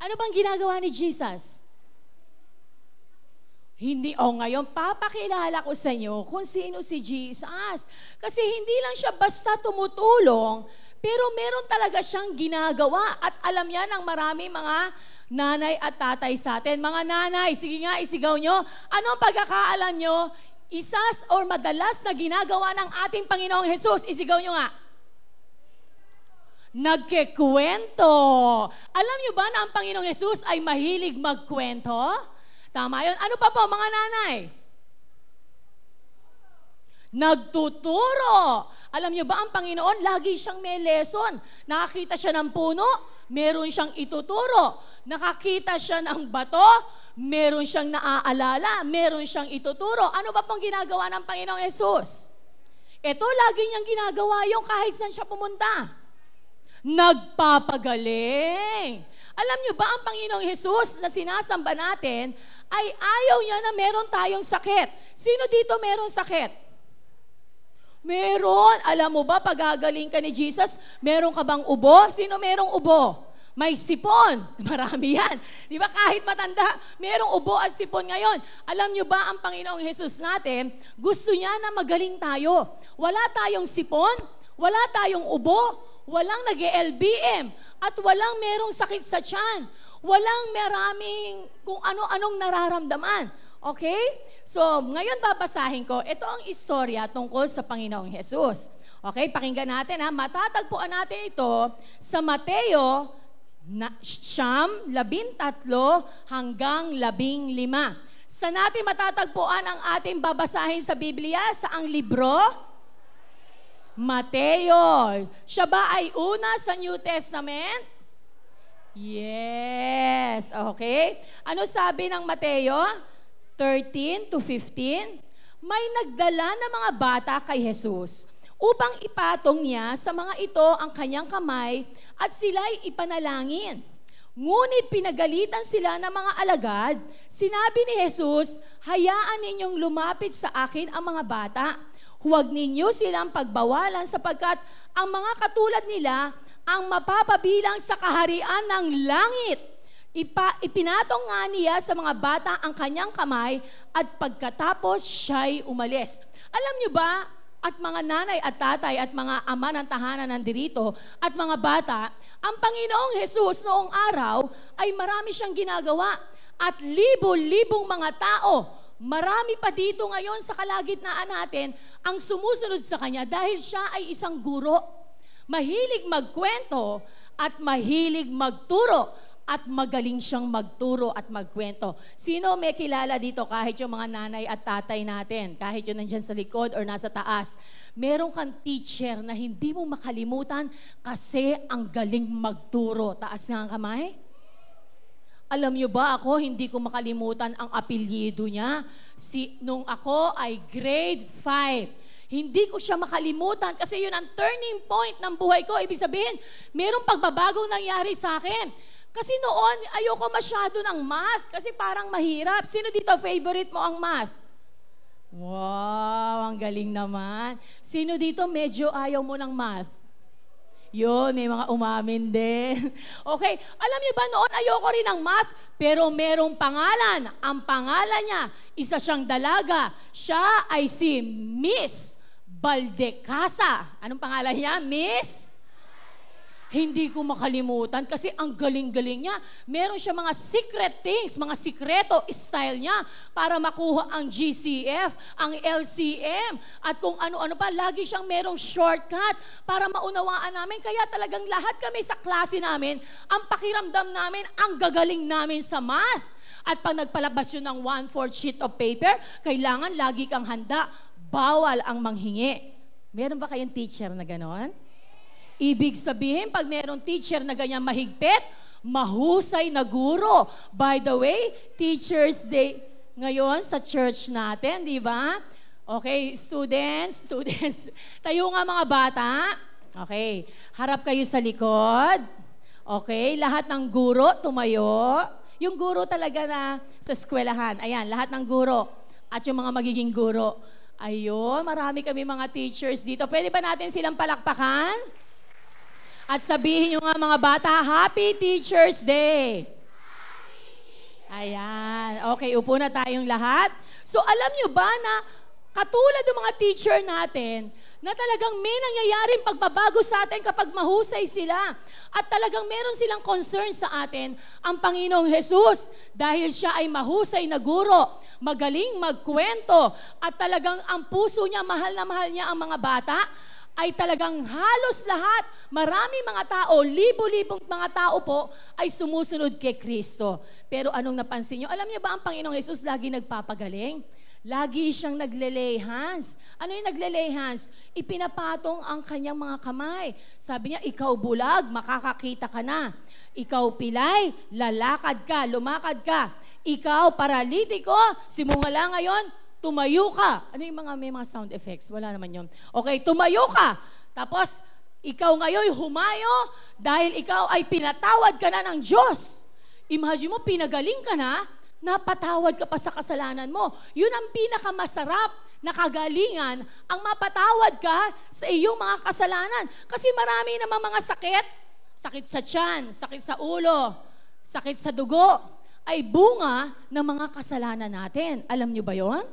Ano bang ginagawa ni Jesus? Hindi, ngayon, papakilala ko sa inyo kung sino si Jesus. Kasi hindi lang siya basta tumutulong, pero meron talaga siyang ginagawa at alam yan ng marami mga nanay at tatay sa atin. Mga nanay, sige nga, isigaw nyo. Ano ang pagkakaalam nyo? Isas or madalas na ginagawa ng ating Panginoong Jesus, isigaw nyo nga. Nagkikwento. Alam nyo ba na ang Panginoong Jesus ay mahilig magkwento? Tama yun. Ano pa po, mga nanay? Nagtuturo. Alam nyo ba, ang Panginoon, lagi siyang may lesson. Nakakita siya ng puno, meron siyang ituturo. Nakakita siya ng bato, meron siyang naaalala, meron siyang ituturo. Ano ba pong ginagawa ng Panginoong Jesus? Ito, lagi niyang ginagawa yung kahit saan siya pumunta. Nagpapagaling. Alam niyo ba, ang Panginoong Jesus na sinasamba natin, ay ayaw niya na meron tayong sakit. Sino dito meron sakit? Meron. Alam mo ba, pag gagaling ka ni Jesus, meron ka bang ubo? Sino merong ubo? May sipon. Marami yan. Di ba? Kahit matanda, merong ubo at sipon ngayon. Alam niyo ba, ang Panginoong Jesus natin, gusto niya na magaling tayo. Wala tayong sipon, wala tayong ubo, walang nag-LBM, at walang merong sakit sa tiyan. Walang maraming kung ano-anong nararamdaman. Okay? So, ngayon babasahin ko, ito ang istorya tungkol sa Panginoong Jesus. Okay? Pakinggan natin ha. Matatagpuan natin ito sa Mateo 9:13 hanggang 15. Saan natin matatagpuan ang ating babasahin sa Biblia? Saang libro? Mateo. Siya ba ay una sa New Testament? Yes. Okay. Ano sabi ng Mateo 13-15? May nagdala na mga bata kay Jesus upang ipatong niya sa mga ito ang kanyang kamay at sila'y ipanalangin. Ngunit pinagalitan sila ng mga alagad. Sinabi ni Jesus, hayaan ninyong lumapit sa akin ang mga bata. Huwag ninyo silang pagbawalan sapagkat ang mga katulad nila ang mapapabilang sa kaharian ng langit. Ipinatong nga niya sa mga bata ang kanyang kamay at pagkatapos siya'y umalis. Alam niyo ba, at mga nanay at tatay at mga ama ng tahanan nandirito at mga bata, ang Panginoong Jesus noong araw ay marami siyang ginagawa at libo-libong mga tao. Marami pa dito ngayon sa kalagitnaan natin ang sumusunod sa Kanya dahil siya ay isang guro. Mahilig magkwento at mahilig magturo at magaling siyang magturo at magkwento. Sino may kilala dito kahit yung mga nanay at tatay natin, kahit yung nandyan sa likod or nasa taas, meron kang teacher na hindi mo makalimutan kasi ang galing magturo. Taas nga ang kamay. Alam niyo ba ako, hindi ko makalimutan ang apelyido niya. Nung ako ay grade 5, hindi ko siya makalimutan kasi yun ang turning point ng buhay ko. Ibig sabihin, mayroong pagbabagong nangyari sa akin. Kasi noon, ayoko masyado ng math kasi parang mahirap. Sino dito favorite mo ang math? Wow, ang galing naman. Sino dito medyo ayaw mo ng math? Yun, may mga umamin din. Okay, alam niyo ba noon ayoko rin ng math, pero merong pangalan. Ang pangalan niya, isa siyang dalaga. Siya ay si Miss Baldecasa. Anong pangalan niya? Miss? Hindi ko makalimutan kasi ang galing-galing niya. Meron siya mga secret things, mga sikreto, style niya para makuha ang GCF, ang LCM, at kung ano-ano pa. Lagi siyang merong shortcut para maunawaan namin. Kaya talagang lahat kami sa klase namin, ang pakiramdam namin, ang gagaling namin sa math. At pag nagpalabas yun ng 1/4 sheet of paper, kailangan lagi kang handa. Bawal ang manghingi. Meron ba kayong teacher na ganon? Ibig sabihin, pag mayroong teacher na ganyan mahigpit, mahusay na guro. By the way, Teacher's Day ngayon sa church natin, di ba? Okay, students, tayo nga mga bata. Okay, harap kayo sa likod. Okay, lahat ng guro tumayo. Yung guro talaga na sa eskwelahan. Ayan, lahat ng guro. At yung mga magiging guro. Ayun, marami kami mga teachers dito. Pwede ba natin silang palakpakan? At sabihin nyo nga mga bata, Happy Teacher's Day! Ayan. Okay, upo na tayong lahat. So, alam nyo ba na katulad ng mga teacher natin, na talagang may nangyayaring pagbabago sa atin kapag mahusay sila. At talagang meron silang concern sa atin, ang Panginoong Jesus, dahil siya ay mahusay na guro, magaling magkwento, at talagang ang puso niya, mahal na mahal niya ang mga bata, ay talagang halos lahat, marami mga tao, libo-libong mga tao po, ay sumusunod kay Kristo. Pero anong napansin niyo? Alam niyo ba ang Panginoong Jesus lagi nagpapagaling? Lagi siyang nagle-lay hands. Ano yung nagle-lay hands? Ipinapatong ang kanyang mga kamay. Sabi niya, ikaw bulag, makakakita ka na. Ikaw pilay, lalakad ka, lumakad ka. Ikaw paralitiko, simula ngayon, tumayo ka. Ano yung may mga sound effects? Wala naman yun. Okay, tumayo ka. Tapos, ikaw ngayon humayo dahil ikaw ay pinatawad ka na ng Diyos. Imagine mo, pinagaling ka na, napatawad ka pa sa kasalanan mo. Yun ang pinakamasarap na kagalingan, ang mapatawad ka sa iyong mga kasalanan. Kasi marami namang mga sakit, sakit sa tiyan, sakit sa ulo, sakit sa dugo, ay bunga ng mga kasalanan natin. Alam niyo ba yon?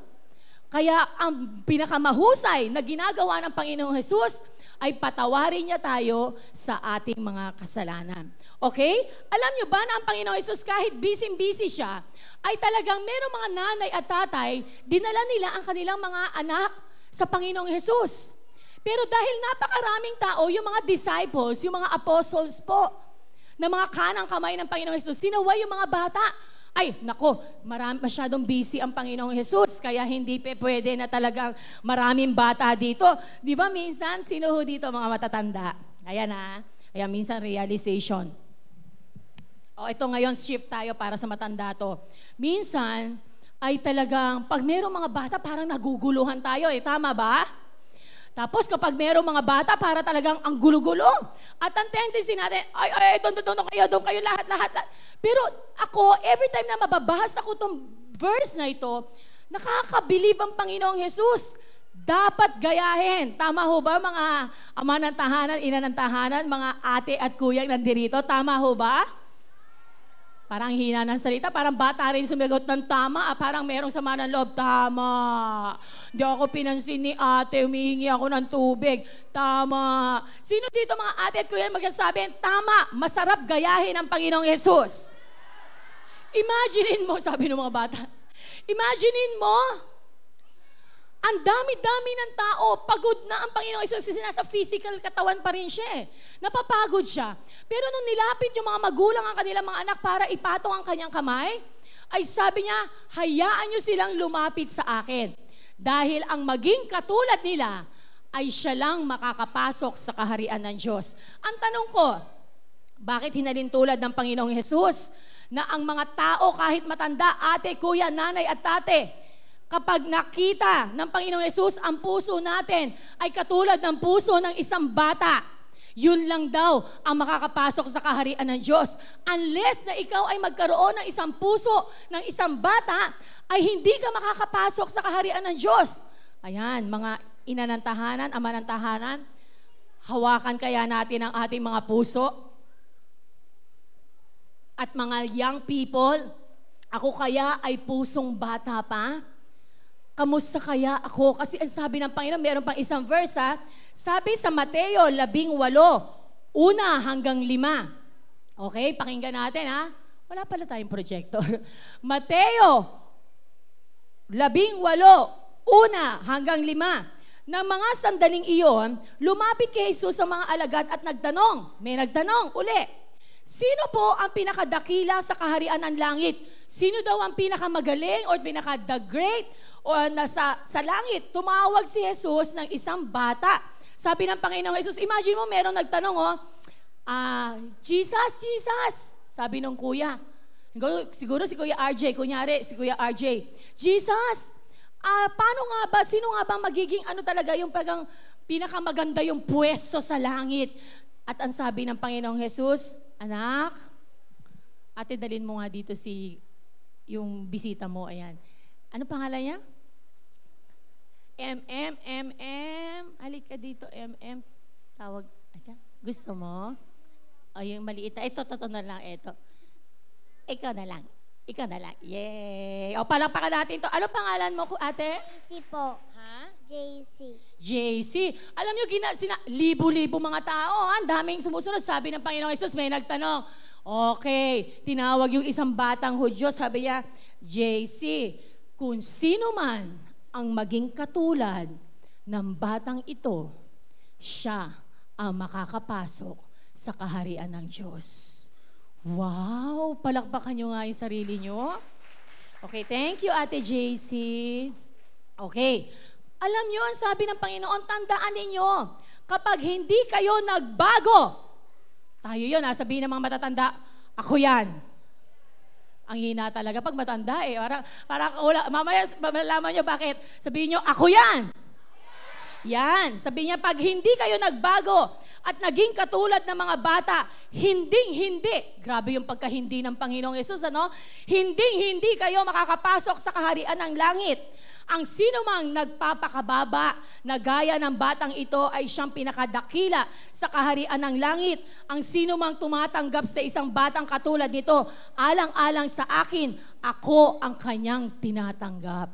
Kaya ang pinakamahusay na ginagawa ng Panginoong Jesus ay patawarin niya tayo sa ating mga kasalanan. Okay? Alam niyo ba na ang Panginoong Jesus kahit busy-busy siya, ay talagang merong mga nanay at tatay, dinala nila ang kanilang mga anak sa Panginoong Jesus. Pero dahil napakaraming tao, yung mga disciples, yung mga apostles po, na mga kanang kamay ng Panginoong Jesus, tinaway yung mga bata. Ay, nako, masyadong busy ang Panginoong Jesus, kaya hindi pwede na talagang maraming bata dito. Di ba minsan, sino ho dito mga matatanda? Ayan ha, ayan minsan realization. O ito ngayon, shift tayo para sa matanda to. Minsan, ay talagang, pag mayroong mga bata, parang naguguluhan tayo eh, tama ba? Tapos kapag mayroong mga bata, para talagang ang gulo-gulo. At ang tendency natin, doon kayo, lahat. Pero ako, every time na mababasa ko itong verse na ito, nakakabilib ang Panginoong Jesus. Dapat gayahin. Tama ho ba mga ama ng tahanan, ina ng tahanan, mga ate at kuyang nandirito? Tama ho ba? Parang hina ng salita, parang bata rin sumagot ng tama, parang merong sama ng loob, tama. Hindi ako pinansin ni ate, humihingi ako ng tubig, tama. Sino dito mga ate at kuya magsasabi, tama, masarap gayahin ang Panginoong Jesus. Imaginein mo, sabi ng mga bata, imaginein mo, ang dami-dami ng tao, pagod na ang Panginoong Jesus kasi nasa physical katawan pa rin siya eh. Napapagod siya. Pero nung nilapit yung mga magulang ang kanilang mga anak para ipatong ang kanyang kamay, ay sabi niya, hayaan niyo silang lumapit sa akin. Dahil ang maging katulad nila, ay siya lang makakapasok sa kaharian ng Diyos. Ang tanong ko, bakit hinalintulad ng Panginoong Jesus na ang mga tao kahit matanda, ate, kuya, nanay at tate, kapag nakita ng Panginoong Yesus ang puso natin ay katulad ng puso ng isang bata, yun lang daw ang makakapasok sa kaharian ng Diyos. Unless na ikaw ay magkaroon ng isang puso ng isang bata, ay hindi ka makakapasok sa kaharian ng Diyos. Ayan, mga ina ng tahanan, ama ng tahanan, hawakan kaya natin ang ating mga puso. At mga young people, ako kaya ay pusong bata pa? Kamusta kaya ako? Kasi ang sabi ng Panginoon, meron pang isang verse ha. Sabi sa Mateo 18, 1-5. Okay, pakinggan natin ha. Wala pala tayong projector. Mateo 18, 1-5. Nang mga sandaling iyon, lumapit kay Jesus sa mga alagad at nagtanong. May nagtanong uli. Sino po ang pinakadakila sa kaharian ng langit? Sino daw ang pinakamagaling or pinaka-the great o nasa sa langit? Tumawag si Jesus ng isang bata. Sabi ng Panginoong Jesus, imagine mo, merong nagtanong, Jesus, Jesus. Sabi nung kuya, siguro si Kuya RJ, kunyari, si Kuya RJ, Jesus, paano nga ba, sino nga ba magiging talaga yung pinakamaganda yung pwesto sa langit? At ang sabi ng Panginoong Jesus, anak, ate, dalin mo nga dito yung bisita mo, ayan. Ano pangalan niya? Halik ka dito, Tawag, gusto mo? O yung maliit na, ito na lang, ito. Ikaw na lang. Ikaw na lang. Yay! O, palakpakan natin to. Ano pangalan mo, ate? JC po. Ha? JC. JC. Alam nyo, libo-libo mga tao. Ang daming sumusunod. Sabi ng Panginoong Hesus, may nagtanong. Okay, tinawag yung isang batang Hudyo. Sabi niya, JC, kung sino man ang maging katulad ng batang ito, siya ang makakapasok sa kaharian ng Diyos. Wow! Palakpakan nyo nga yung sarili nyo. Okay, thank you, Ate JC. Okay. Alam nyo, ang sabi ng Panginoon, tandaan ninyo, kapag hindi kayo nagbago, tayo yun, sabihin ng mga matatanda, ako yan. Ang hina talaga pag matanda eh. Mamaya, malalaman nyo bakit. Sabihin nyo, ako yan. Yan. Sabihin niya, pag hindi kayo nagbago at naging katulad ng mga bata, hindi. Grabe yung pagka-hindi ng Panginoong Yesus, ano? Hindi kayo makakapasok sa kaharian ng langit. Ang sino mang nagpapakababa na gaya ng batang ito ay siyang pinakadakila sa kaharian ng langit. Ang sino mang tumatanggap sa isang batang katulad nito, alang-alang sa akin, ako ang kanyang tinatanggap.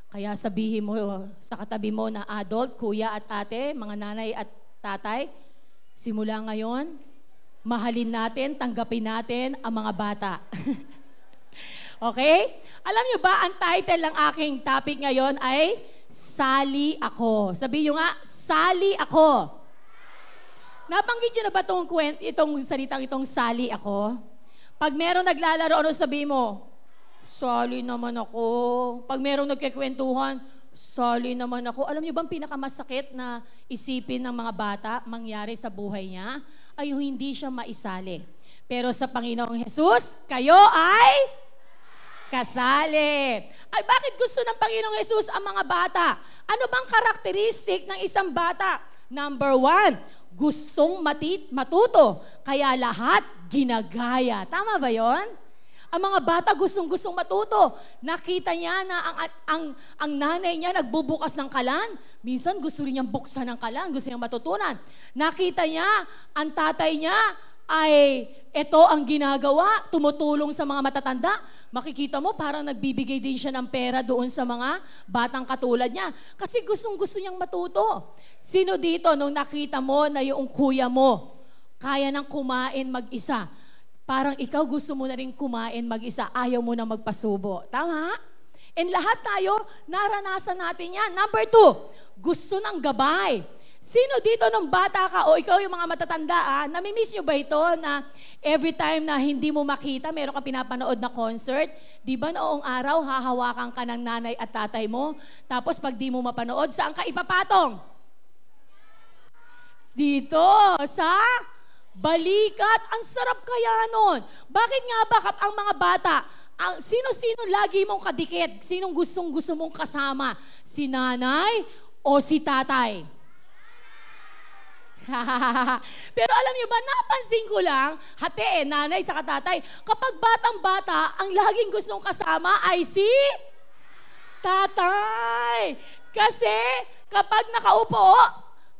Kaya sabihin mo sa katabi mo na adult, kuya at ate, mga nanay at tatay, simula ngayon, mahalin natin, tanggapin natin ang mga bata. Okay? Alam niyo ba, ang title ng aking topic ngayon ay Sali Ako. Sabihin niyo nga, Sali Ako. Nabanggit niyo na ba itong salitang itong Sali Ako? Pag meron naglalaro, ano sabihin mo? Sali naman ako. Pag merong nagkikwentuhan, sali naman ako. Alam niyo ba ang pinakamasakit na isipin ng mga bata mangyari sa buhay niya? Ay hindi siya maisali. Pero sa Panginoong Hesus, kayo ay kasali. Ay bakit gusto ng Panginoong Hesus ang mga bata? Ano bang karakteristik ng isang bata? Number 1, gustong matuto. Kaya lahat ginagaya. Tama ba yon? Ang mga bata gustong-gustong matuto. Nakita niya na ang nanay niya nagbubukas ng kalan. Minsan gusto rin niyang buksan ng kalan. Gusto niyang matutunan. Nakita niya, ang tatay niya ay ito ang ginagawa. Tumutulong sa mga matatanda. Makikita mo parang nagbibigay din siya ng pera doon sa mga batang katulad niya. Kasi gustong-gusto niyang matuto. Sino dito nung nakita mo na yung kuya mo kaya nang kumain mag-isa? Parang ikaw gusto mo na rin kumain mag-isa, ayaw mo na magpasubo. Tama? And lahat tayo, naranasan natin yan. Number 2, gusto ng gabay. Sino dito nung bata ka o ikaw yung mga matatanda, namimiss nyo ba ito na every time na hindi mo makita, meron ka pinapanood na concert, di ba noong araw, hahawakan ka ng nanay at tatay mo, tapos pag di mo mapanood, saan ka ipapatong? Dito, sa balikat. Ang sarap kaya nun. Bakit nga ba ang mga bata, sino-sino lagi mong kadikit? Sinong gustong-gusto mong kasama? Si nanay o si tatay? Pero alam niyo ba, napansin ko lang, nanay sa tatay, kapag batang-bata, ang laging gustong kasama ay si tatay. Kasi kapag nakaupo,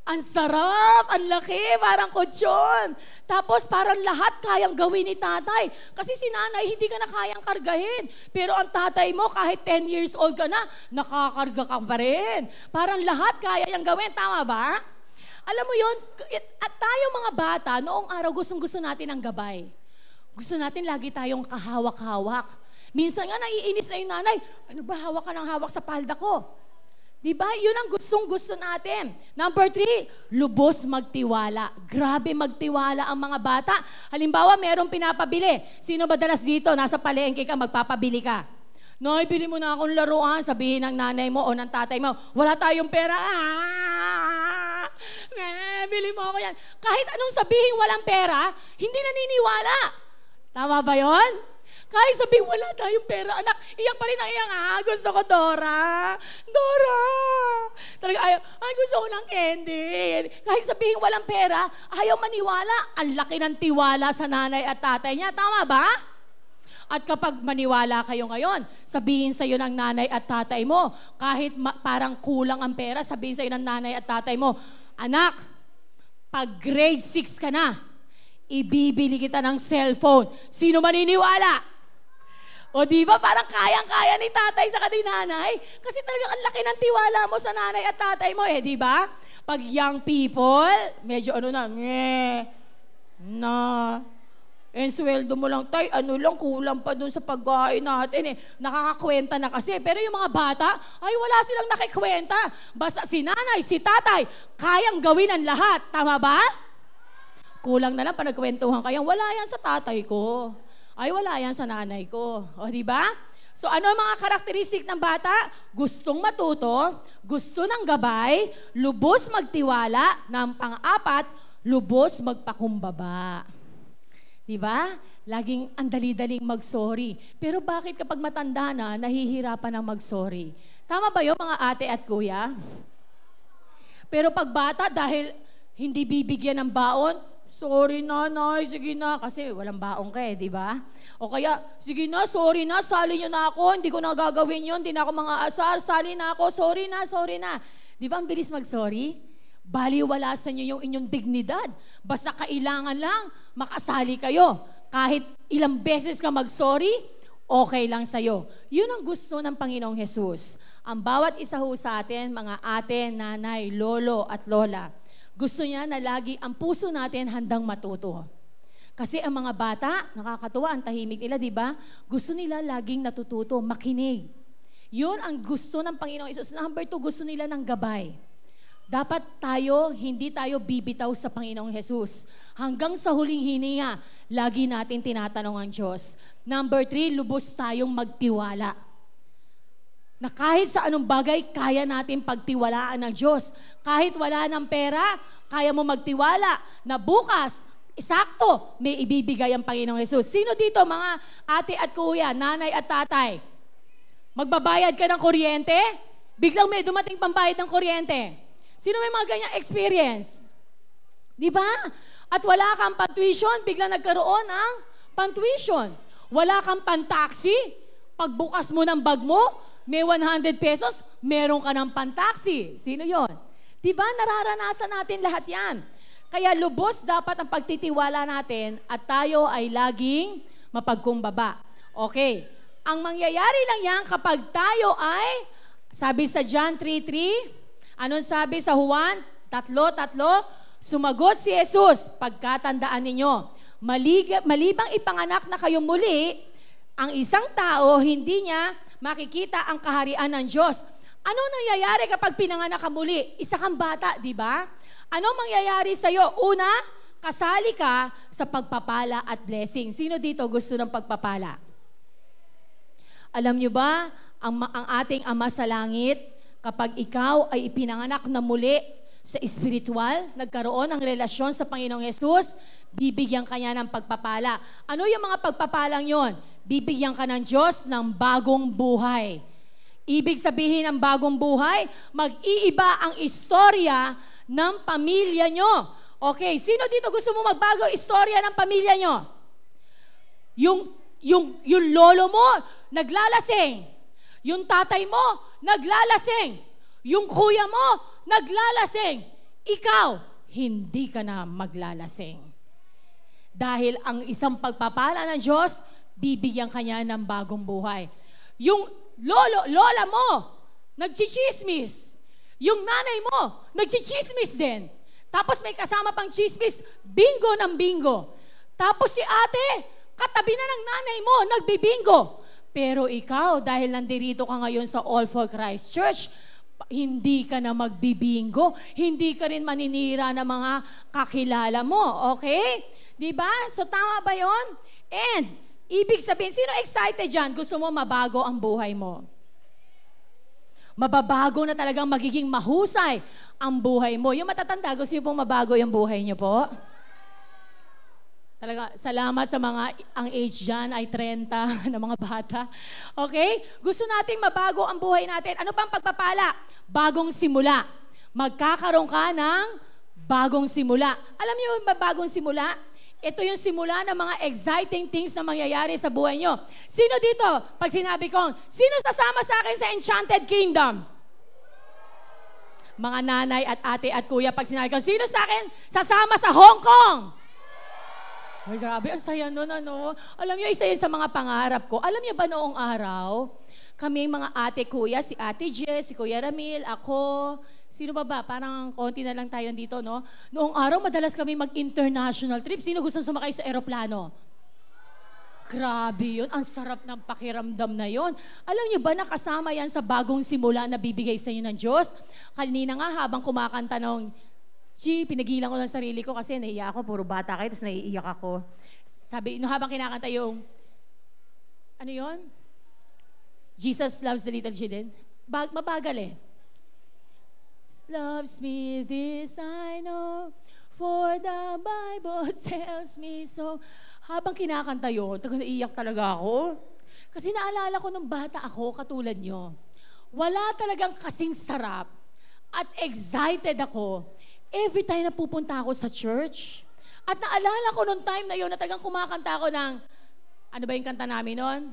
ang sarap, ang laki, parang kutsyon. Tapos parang lahat kayang gawin ni tatay. Kasi si nanay, hindi ka na kayang kargahin. Pero ang tatay mo, kahit 10 years old ka na, nakakarga ka pa rin. Parang lahat kaya yung gawin. Tama ba? Alam mo yun, at tayo mga bata, noong araw gustong-gusto natin ang gabay. Gusto natin lagi tayong kahawak-hawak. Minsan nga naiinis na yung nanay, ano ba hawak ka ng hawak sa palda ko? Diba? Yun ang gustong-gusto natin. Number 3, lubos magtiwala. Grabe magtiwala ang mga bata. Halimbawa, merong pinapabili. Sino ba dalas dito? Nasa palengke ka, magpapabili ka. Nay, bili mo na akong laruan. Sabihin ng nanay mo o ng tatay mo, wala tayong pera. Bili mo ako yan. Kahit anong sabihin walang pera, hindi naniniwala. Tama ba yon? Kahit sabihin, wala tayong pera. Anak, iyak pa rin ang iyak. Gusto ko Dora. Dora. Talaga, gusto ko ng candy. Kahit sabihin walang pera, ayaw maniwala. Ang laki ng tiwala sa nanay at tatay niya. Tama ba? At kapag maniwala kayo ngayon, sabihin sa'yo ng nanay at tatay mo, kahit parang kulang ang pera, sabihin sa'yo ng nanay at tatay mo, anak, pag grade 6 ka na, ibibili kita ng cellphone. Sino maniniwala? O di ba parang kayang-kaya ni tatay sa ni nanay? Kasi talagang ang laki ng tiwala mo sa nanay at tatay mo di ba? Pag young people, medyo sweldo mo lang, tay, kulang pa dun sa pagkain natin Nakakakwenta na kasi. Pero yung mga bata, ay wala silang nakikwenta. Basta si nanay, si tatay, kayang gawin ang lahat. Tama ba? Kulang na lang pa nagkwentuhan kayo. Wala yan sa tatay ko. Ay wala yan sa nanay ko. O di ba? So ano ang mga karakteristik ng bata? Gustong matuto, gusto ng gabay, lubos magtiwala, ng pang-apat, lubos magpakumbaba. Diba? Laging ang dali-daling mag-sorry. Pero bakit kapag matanda na, nahihirapan ng mag-sorry? Tama ba yun mga ate at kuya? Pero pag bata, dahil hindi bibigyan ng baon, sorry nanay, sige na, kasi walang baon ka di ba? O kaya, sige na, sorry na, sali nyo na ako, hindi ko na gagawin yun, hindi na ako mga asar, sali na ako, sorry na. Di ba ang bilis mag-sorry? Baliwala sa inyo yung inyong dignidad. Basta kailangan lang makasali kayo. Kahit ilang beses ka mag-sorry, okay lang sa'yo. Yun ang gusto ng Panginoong Jesus. Ang bawat isa ho sa atin, mga ate, nanay, lolo at lola, gusto niya na lagi ang puso natin handang matuto. Kasi ang mga bata, nakakatuwa, ang tahimik nila, di ba? Gusto nila laging natututo, makinig. Yun ang gusto ng Panginoong Jesus. Number 2, gusto nila ng gabay. Dapat hindi tayo bibitaw sa Panginoong Jesus. Hanggang sa huling hininga, lagi natin tinatanong ang Diyos. Number 3, lubos tayong magtiwala. Na kahit sa anong bagay, kaya natin pagtiwalaan ng Diyos. Kahit wala ng pera, kaya mo magtiwala na bukas, sakto, may ibibigay ang Panginoong Jesus. Sino dito, mga ate at kuya, nanay at tatay? Magbabayad ka ng kuryente? Biglang may dumating pambayad ng kuryente. Sino may mga ganyang experience? Di ba? At wala kang pan-tuition, bigla nagkaroon ng pan-tuition. Wala kang pan-taxi, pagbukas mo ng bag mo, may 100 pesos, meron ka ng pan-taxi. Sino yon? Di ba? Nararanasan natin lahat yan. Kaya lubos dapat ang pagtitiwala natin at tayo ay laging mapagkumbaba. Okay. Ang mangyayari lang yan kapag tayo ay, sabi sa John 3:3, anong sabi sa Juan 3:3? Sumagot si Jesus, pagkatandaan ninyo, malibang ipanganak na kayo muli, ang isang tao, hindi niya makikita ang kaharian ng Diyos. Ano nangyayari kapag pinanganak ka muli? Isa kang bata, di ba? Ano mangyayari sa'yo? Una, kasali ka sa pagpapala at blessing. Sino dito gusto ng pagpapala? Alam niyo ba, ang ating Ama sa Langit, kapag ikaw ay ipinanganak na muli sa espiritual, nagkaroon ng relasyon sa Panginoong Jesus, bibigyan ka niya ng pagpapala. Ano yung mga pagpapalang yon? Bibigyan ka ng Diyos ng bagong buhay. Ibig sabihin ng bagong buhay, mag-iiba ang istorya ng pamilya nyo. Okay, sino dito gusto mo magbago istorya ng pamilya nyo? Yung lolo mo, naglalasing. Yung tatay mo, naglalasing. Yung kuya mo, naglalasing. Ikaw, hindi ka na maglalasing. Dahil ang isang pagpapala ng Diyos, bibigyan ka niya ng bagong buhay. Yung lola mo, nagchichismis. Yung nanay mo, nagchichismis din. Tapos may kasama pang chismis, bingo ng bingo. Tapos si ate, katabi na ng nanay mo, nagbibingo. Pero ikaw, dahil nandirito ka ngayon sa All for Christ Church, hindi ka na magbibingo, hindi ka rin maninira ng mga kakilala mo, okay? Diba? So tama ba yon? And, ibig sabihin, sino excited dyan? Gusto mo mabago ang buhay mo? Mababago na talagang magiging mahusay ang buhay mo. Yung matatanda, gusto niyo pong mabago yung buhay niyo po? Talaga, salamat sa mga, ang age dyan ay 30 na mga bata. Okay? Gusto nating mabago ang buhay natin. Ano pang pagpapala? Bagong simula. Magkakaroon ka ng bagong simula. Alam niyo ba bagong simula? Ito yung simula ng mga exciting things na mangyayari sa buhay nyo. Sino dito, pag sinabi kong, sino sasama sa akin sa Enchanted Kingdom? Mga nanay at ate at kuya, pag sinabi kong, sino sa akin sasama sa Hong Kong? Ay, grabe, ang saya nun, ano. Alam niyo, isa yun sa mga pangarap ko. Alam niyo ba noong araw, kami mga ate, kuya, si Ate Jess, si Kuya Ramil, ako, sino ba ba? Parang konti na lang tayo dito, no? Noong araw, madalas kami mag-international trip. Sino gusto sumakay sa eroplano? Grabe yun. Ang sarap ng pakiramdam na yun. Alam niyo ba, nakasama yan sa bagong simula na bibigay sa inyo ng Diyos? Kanina nga, habang kumakanta nung pinagilan ko ng sarili ko kasi naiiyak ako, puro bata kayo, tapos naiiyak ako. Sabi, habang kinakanta yung, ano yun? Jesus loves the little children. Mabagal eh. Loves me, this I know, for the Bible tells me so. Habang kinakanta yun, naiiyak talaga ako. Kasi naalala ko nung bata ako, katulad nyo. Wala talagang kasing sarap at excited ako every time na pupunta ako sa church. At naalala ko nung time na yun na talagang kumakanta ako ng, ano ba yung kanta namin nun?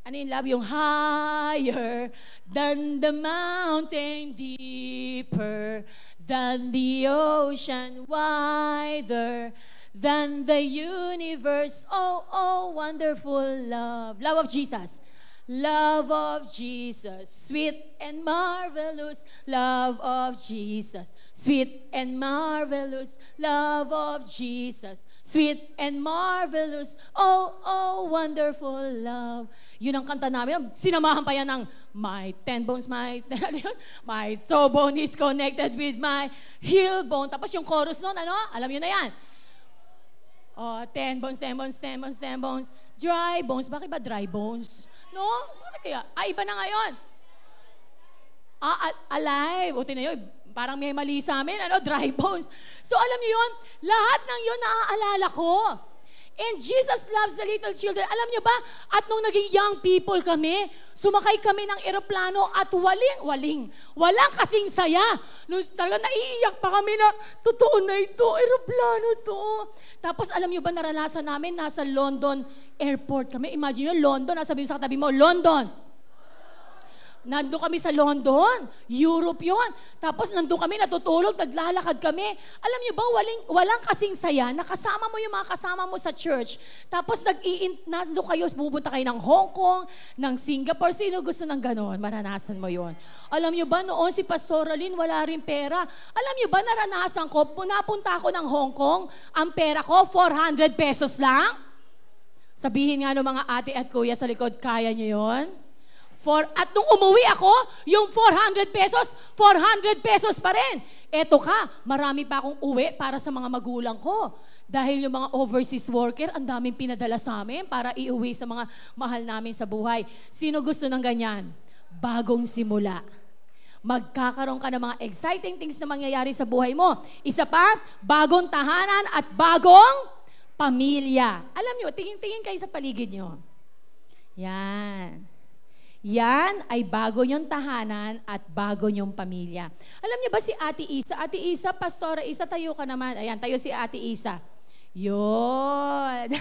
Ano yung love? Yung higher than the mountain, deeper than the ocean, wider than the universe. Oh, oh, wonderful love. Love of Jesus. Love of Jesus, sweet and marvelous, love of Jesus, sweet and marvelous, love of Jesus, sweet and marvelous, oh, oh, wonderful love. Yun ang kanta namin. Sinamahan pa yan ng my 10 bones, my toe bone is connected with my heel bone. Tapos yung chorus nun, ano? Alam nyo na yan. Oh, 10 bones, 10 bones, 10 bones, 10 bones, dry bones. Bakit ba dry bones? No? Bakit kaya? Iba na ngayon. Alive. O, tinayo, parang may mali sa amin. Ano? Dry bones. So, alam niyo yun? Lahat ng yun naaalala ko. And Jesus loves the little children. Alam niyo ba? At nung naging young people kami, sumakay kami ng eroplano at walang kasing saya. Nung talaga naiiyak pa kami na, totoo na ito, eroplano to. Tapos alam niyo ba, naranasan namin, nasa London airport kami. Imagine nyo, London, nasa sa katabi mo, London. Nandun kami sa London, Europe yon. Tapos nandun kami, natutulog, naglalakad kami. Alam niyo ba, walang kasing saya, nakasama mo yung mga kasama mo sa church. Tapos nandun kayo, pupunta kayo ng Hong Kong, ng Singapore. Sino gusto ng ganon? Maranasan mo yon. Alam niyo ba, noon si Pastor Lynn, wala rin pera. Alam niyo ba, naranasan ko, punapunta ako ng Hong Kong, ang pera ko, 400 pesos lang. Sabihin nga ng mga ate at kuya sa likod, kaya niyo yon? At nung umuwi ako, yung 400 pesos pa rin. Eto ka, marami pa akong uwi para sa mga magulang ko. Dahil yung mga overseas worker, ang daming pinadala sa amin para iuwi sa mga mahal namin sa buhay. Sino gusto ng ganyan? Bagong simula. Magkakaroon ka ng mga exciting things na mangyayari sa buhay mo. Isa pa, bagong tahanan at bagong pamilya. Alam nyo, tingin-tingin kayo sa paligid nyo. Yan. Yan ay bago niyong tahanan at bago niyong pamilya. Alam niyo ba si Ate Isa? Ate Isa, Pastora Isa, tayo ka naman. Ayan, tayo si Ate Isa. Yun.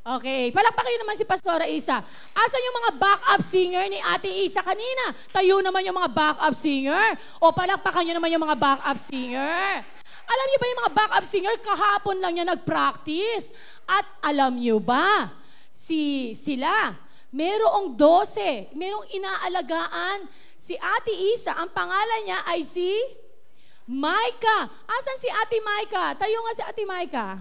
Okay, palakpakan niyo naman si Pastora Isa. Asan yung mga backup singer ni Ate Isa kanina? Tayo naman yung mga backup singer. O palakpakan niyo naman yung mga backup singer. Alam niyo ba yung mga backup singer, kahapon lang niya nag-practice. At alam niyo ba, sila, merong 12, merong inaalagaan si Ate Isa. Ang pangalan niya ay si Micah. Asan si Ate Micah? Tayo nga si Ate Micah.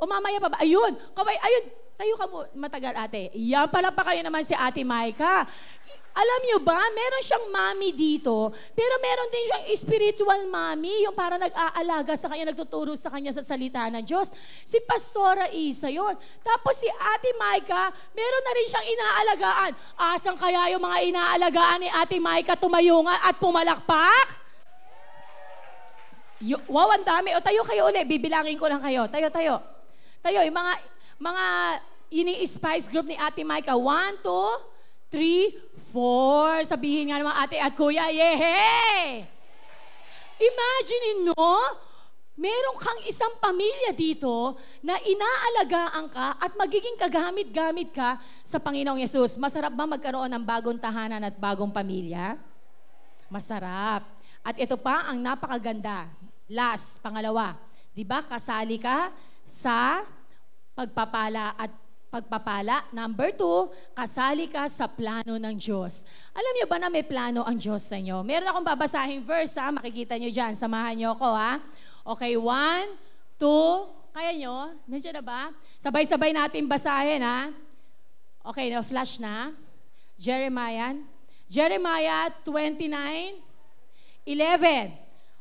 O mamaya pa ba? Ayun, ayun. Tayo ka mo, matagal ate. Yan pala pa kayo naman si Ate Micah. Alam niyo ba, meron siyang mami dito, pero meron din siyang spiritual mami, yung para nag-aalaga sa kanya, nagtuturo sa kanya sa salita ng Diyos. Si Pastora Isa yun. Tapos si Ate Micah, meron na rin siyang inaalagaan. Asan kaya yung mga inaalagaan ni Ate Micah tumayo nga at pumalakpak? Wow, ang dami. O tayo kayo ulit, bibilangin ko lang kayo. Tayo. Tayo, yung mga ini-spice group ni Ate Micah. 1, 2, 3, 4. Sabihin nga naman ate at kuya, yehey! Imagine no, meron kang isang pamilya dito na inaalagaan ka at magiging kagamit-gamit ka sa Panginoong Yesus. Masarap ba magkaroon ng bagong tahanan at bagong pamilya? Masarap. At ito pa ang napakaganda. Last, pangalawa. Di ba? Kasali ka sa pagpapala at pagpapala. Number 2, kasali ka sa plano ng Diyos. Alam niyo ba na may plano ang Diyos sa inyo? Meron akong babasahing verse, ha? Makikita niyo dyan. Samahan niyo ako, ha? Okay, 1, 2, kaya niyo? Nandiyan na ba? Sabay-sabay natin basahin, ha? Okay, na-flash na. Jeremiah 29:11.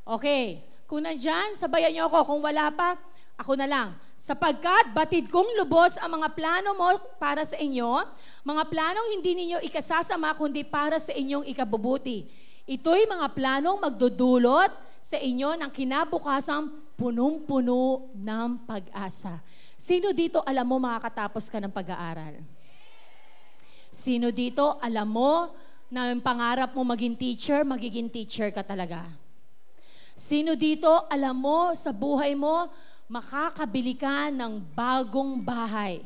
Okay, kung nandyan, sabayan niyo ako. Kung wala pa, ako na lang. Sapagkat batid kong lubos ang mga plano mo para sa inyo, mga planong hindi ninyo ikasasama kundi para sa inyong ikabubuti. Ito'y mga planong magdudulot sa inyo ng kinabukasang punong-puno ng pag-asa. Sino dito alam mo makakatapos ka ng pag-aaral? Sino dito alam mo na ang pangarap mo maging teacher, magiging teacher ka talaga? Sino dito alam mo sa buhay mo makakabili ka ng bagong bahay?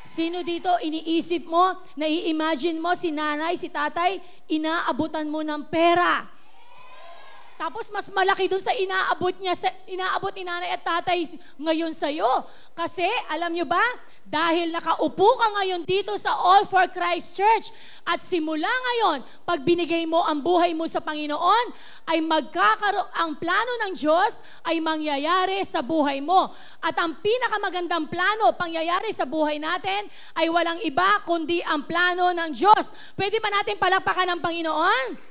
Sino dito iniisip mo, nai-imagine mo si nanay, si tatay, inaabutan mo ng pera? Tapos mas malaki dun sa inaabot ni nanay at tatay ngayon sa'yo. Kasi, alam nyo ba, dahil nakaupo ka ngayon dito sa All for Christ Church at simula ngayon, pag binigay mo ang buhay mo sa Panginoon, ay ang plano ng Diyos ay mangyayari sa buhay mo. At ang pinakamagandang plano, pangyayari sa buhay natin, ay walang iba kundi ang plano ng Diyos. Pwede ba natin palakpakan ng Panginoon?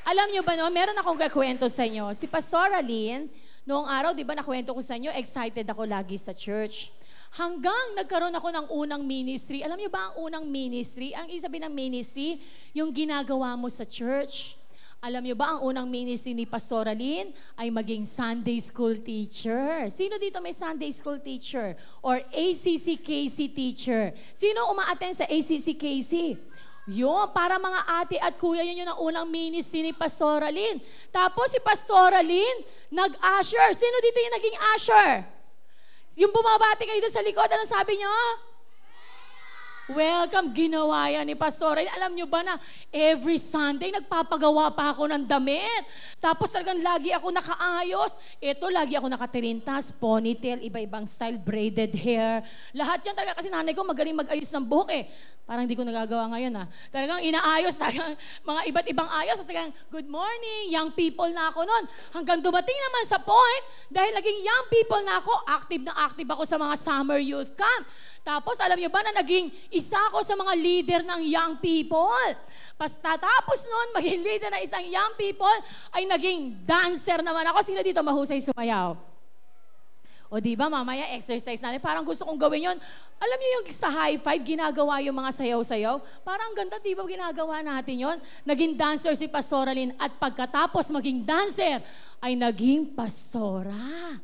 Alam niyo ba, no, meron akong kakwento sa inyo. Si Pastor Aline, noong araw, di ba nakwento ko sa inyo, excited ako lagi sa church. Hanggang nagkaroon ako ng unang ministry. Alam niyo ba ang unang ministry? Ang isabi ng ministry, yung ginagawa mo sa church. Alam niyo ba ang unang ministry ni Pastor Aline ay maging Sunday school teacher? Sino dito may Sunday school teacher? Or ACCKC teacher? Sino uma-attend sa ACCKC? Yun, para mga ate at kuya, yun ang unang ministry ni Pastor Aline. Tapos si Pastor Aline, nag-usher. Sino dito yung naging usher? Yung bumabati kayo doon sa likod, anong sabi niyo? Welcome, ginawa yan ni Pastor Aline. Alam niyo ba na every Sunday, nagpapagawa pa ako ng damit. Tapos talagang lagi ako nakaayos. Ito, lagi ako nakatirintas, ponytail, iba-ibang style, braided hair. Lahat yan talaga kasi nanay ko magaling mag-ayos ng buhok eh. Parang hindi ko nagagawa ngayon ha. Talagang inaayos, talagang mga iba't ibang ayos. Talagang, good morning, young people na ako noon. Hanggang dumating naman sa point, dahil naging young people na active ako sa mga summer youth camp. Tapos, alam niyo ba na naging isa ako sa mga leader ng young people. Tapos noon, maging leader ng isang young people, ay naging dancer naman ako. Sino dito mahusay sumayaw? O di ba, mamaya exercise natin. Parang gusto kong gawin yon. Alam niyo yung sa high five, ginagawa yung mga sayaw-sayaw. Parang ganda, di ba ginagawa natin yon? Naging dancer si Pastora Lynn at pagkatapos maging dancer, ay naging pastora.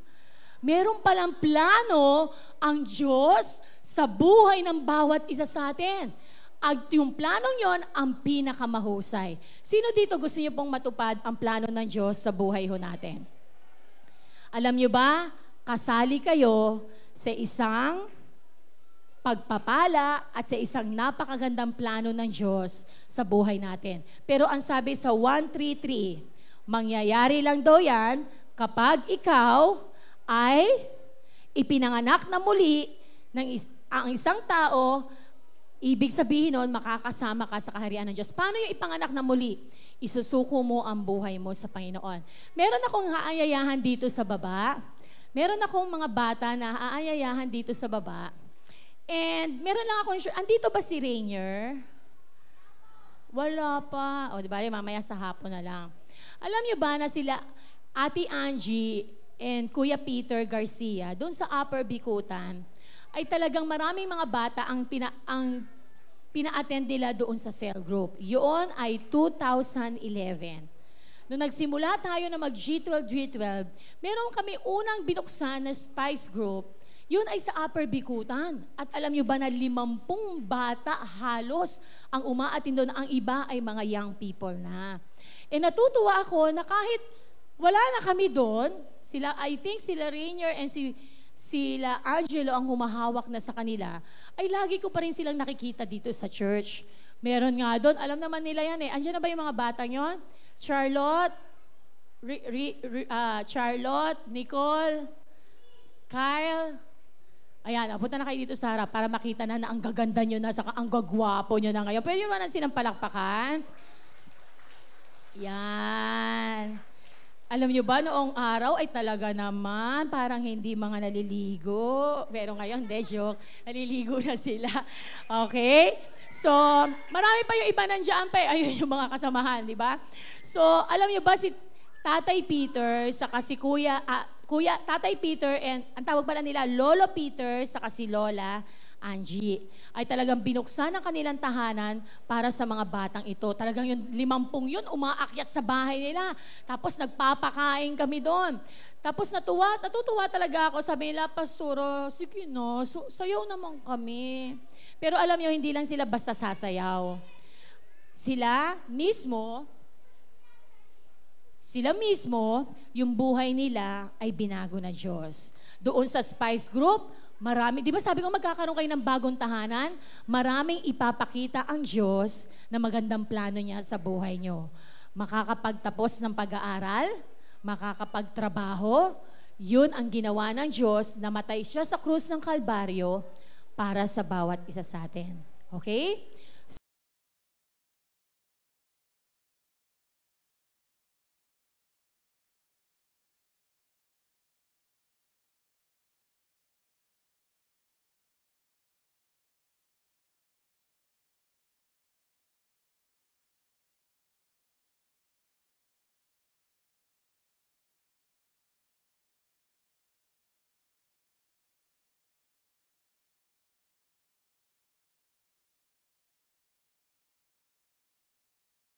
Meron palang plano ang Diyos sa buhay ng bawat isa sa atin. At yung planong yon ang pinakamahusay. Sino dito gusto niyo pong matupad ang plano ng Diyos sa buhay ho natin? Alam niyo ba, kasali kayo sa isang pagpapala at sa isang napakagandang plano ng Diyos sa buhay natin. Pero ang sabi sa 1:3:3, mangyayari lang daw yan kapag ikaw ay ipinanganak na muli ang isang tao, ibig sabihin nun, makakasama ka sa kaharian ng Diyos. Paano yung ipanganak na muli? Isusuko mo ang buhay mo sa Panginoon. Meron akong haayayahan dito sa baba. Meron akong mga bata na aayayahan dito sa baba. And meron lang akong sure, andito ba si Rainier? Wala pa. O, di ba, mamaya sa hapon na lang. Alam niyo ba na sila, Ate Angie and Kuya Peter Garcia, doon sa Upper Bikutan, ay talagang maraming mga bata ang pina-attend nila doon sa cell group. Yun ay 2011. Noong nagsimula tayo na mag-G12, meron kami unang binuksan na Spice Group. Yun ay sa Upper Bikutan. At alam nyo ba na 50 bata halos ang umaatin doon, ang iba ay mga young people na. E natutuwa ako na kahit wala na kami doon, I think sila Rainier and sila Angelo ang humahawak na sa kanila, ay lagi ko pa rin silang nakikita dito sa church. Meron nga doon, alam naman nila yan eh. Andiyan na ba yung mga batang yon? Charlotte, Charlotte, Nicole, Kyle. Ayan, punta na kayo dito sa harap para makita na ang gaganda nyo na, saka ang gagwapo nyo na ngayon. Pwede nyo man silang palakpakan. Yan. Alam nyo ba, noong araw ay talaga naman, parang hindi mga naliligo. Pero ngayon, hindi, joke. Naliligo na sila. Okay? So, marami pa yung iba nandiyan pa. Ayun yung mga kasamahan, di ba? So, alam nyo ba si Tatay Peter, saka si Tatay Peter, and ang tawag pala nila, Lolo Peter, saka si Lola Angie, ay talagang binuksan ang kanilang tahanan para sa mga batang ito. Talagang yung 50 yun, umaakyat sa bahay nila. Tapos nagpapakain kami doon. Tapos natutuwa talaga ako. Sabi nila, Pastoro, sige no, sayaw naman kami. Pero alam nyo, hindi lang sila basta sasayaw. Sila mismo, yung buhay nila ay binago na Diyos. Doon sa Spice Group, marami, di ba sabi ko magkakaroon kayo ng bagong tahanan? Maraming ipapakita ang Diyos na magandang plano niya sa buhay nyo. Makakapagtapos ng pag-aaral, makakapagtrabaho, yun ang ginawa ng Diyos, namatay siya sa krus ng Kalbaryo para sa bawat isa sa atin. Okay?